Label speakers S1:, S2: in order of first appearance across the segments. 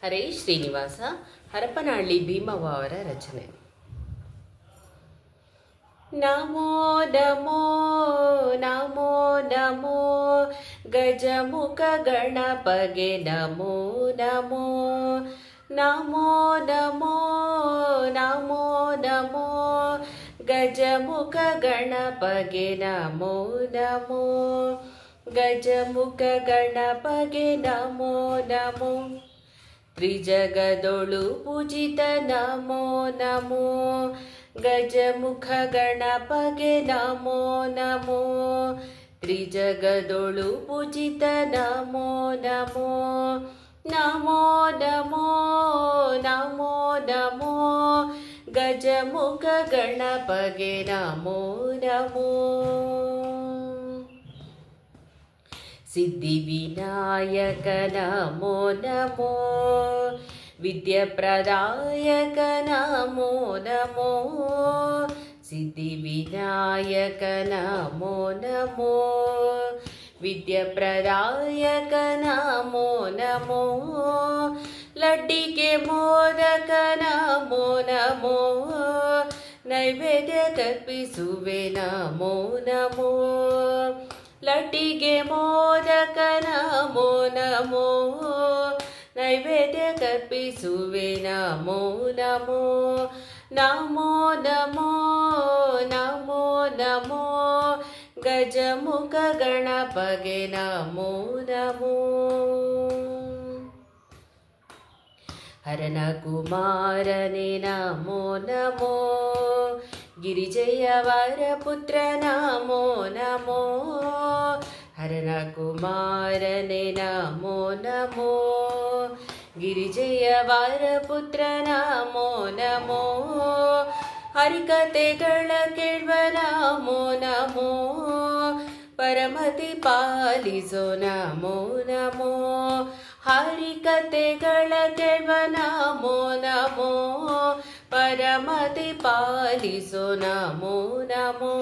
S1: ಹರೇ ಶ್ರೀನಿವಾಸ ಹರಪನಹಳ್ಳಿ ಭೀಮವ್ವ ಅವರ ರಚನೆ. ನಮೋ ನಮೋ ನಮೋ ನಮೋ ಗಜಮುಖ ಗಣಪಗೆ ನಮೋ ನಮೋ ನಮೋ ನಮೋ ನಮೋ ನಮೋ ಗಜಮುಖ ಗಣಪಗೆ ನಮೋ ನಮೋ ಗಜಮುಖ ಗಣಪಗೆ ನಮೋ ನಮೋ ತ್ರಿಜಗದೊಳು ಪೂಜಿತ ನಮೋ ನಮೋ ಗಜಮುಖ ಗಣಪಗೆ ನಮೋ ನಮೋ ತ್ರಿಜಗದೊಳು ಪೂಜಿತ ನಮೋ ನಮೋ ನಮೋ ನಮೋ ನಮೋ ನಮೋ ಗಜಮುಖ ಗಣಪಗೆ ನಮೋ ನಮೋ ಸಿದ್ಧಿವಿನಾಯಕ ನಮೋ ನಮೋ ವಿದ್ಯಾಪ್ರದಾಯಕ ನಮೋ ನಮೋ ಸಿದ್ಧಿವಿನಾಯಕ ನಮೋ ನಮೋ ವಿದ್ಯಾಪ್ರದಾಯಕ ನಮೋ ನಮೋ ಲಡ್ಡಿಗೆ ಮೋದಕ ನಮೋ ನಮೋ ನೈವೇದ್ಯ ಕರ್ಪಿಸುವೆ ನಮೋ ನಮೋ ಲಡ್ಡಿಗೆ ಮೋದಕ ನಮೋ ನಮೋ ನೈವೇದ್ಯ ಕರ್ಪಿಸುವೆ ನಮೋ ನಮೋ ನಮೋ ನಮೋ ನಮೋ ನಮೋ ಗಜಮುಖ ಗಣಪಗೆ ನಮೋ ನಮೋ ಹರನ ಕುಮಾರನೇ ನಮೋ ನಮೋ ಗಿರಿಜಯವರ ಪುತ್ರ ನಮೋ ನಮೋ ಹರನ ಕುಮಾರನೇ ನಮೋ ನಮೋ ಗಿರಿಜಯವರ ಪುತ್ರ ನಮೋ ನಮೋ ಹರಿಕತೆಗಳ ಕೇಳುವ ನಮೋ ನಮೋ ಪರಮತಿ ಪಾಲಿಸೋ ನಮೋ ನಮೋ ಹರಿಕತೆಗಳ ಕೇಳುವ ನಮೋ ನಮೋ ಪರಮತಿ ಪಾಲಿಸೋ ನಮೋ ನಮೋ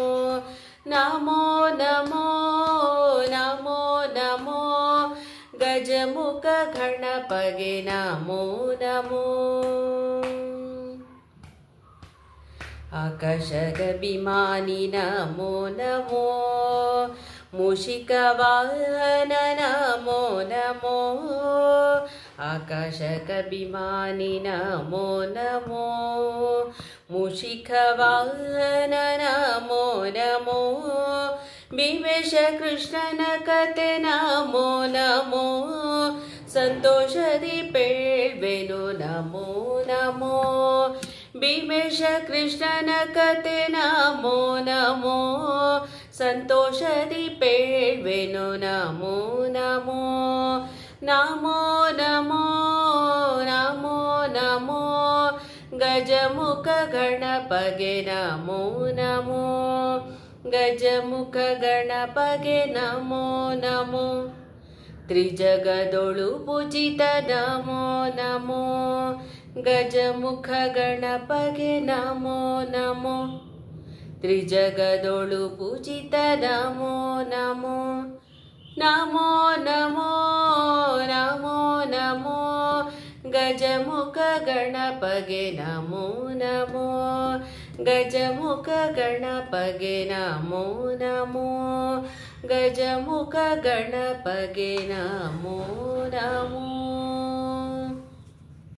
S1: ನಮೋ ನಮೋ ನಮೋ ನಮೋ ಗಜಮುಖ ಗಣಪಗೆ ನಮೋ ನಮೋ ಆಕಾಶಗಭಿಮಾನಿ ನಮೋ ನಮೋ ಮೂಷಿಕ ವಾಹನ ನಮೋ ನಮೋ ಆಕಾಶಗಭಿಮಾನಿ ನಮೋ ನಮೋ ಮೂಷಿಕ ವಾಹನ ನಮೋ ನಮೋ ಭೀಮೇಶ ಕೃಷ್ಣನ ಕತೆ ನಮೋ ನಮೋ ಸಂತೋಷದಿ ಪೇಳ್ವೆನು ನಮೋ ನಮೋ ಭೀಮೇಶ ಕೃಷ್ಣನ ಕತೆ ನಮೋ ನಮೋ ಸಂತೋಷದಿ ಪೇಳ್ವೆನು ನಮೋ ನಮೋ ನಮೋ ನಮೋ ನಮೋ ನಮೋ ಗಜಮುಖ ಗಣಪಗೆ ನಮೋ ನಮೋ ಗಜಮುಖ ಗಣಪಗೆ ನಮೋ ನಮೋ ತ್ರಿಜಗದೊಳು ಪೂಜಿತ ನಮೋ ನಮೋ ಗಜಮುಖ ಗಣಪಗೆ ನಮೋ ನಮೋ ತ್ರಿಜಗದೊಳು ಪೂಜಿತ ನಮೋ ನಮೋ ನಮೋ ನಮೋ ನಮೋ ನಮೋ ಗಜಮುಖ ಗಣಪಗೆ ನಮೋ ನಮೋ ಗಜಮುಖ ಗಣಪಗೆ ನಮೋ ನಮೋ ಗಜಮುಖ ಗಣಪಗೆ ನಮೋ ನಮೋ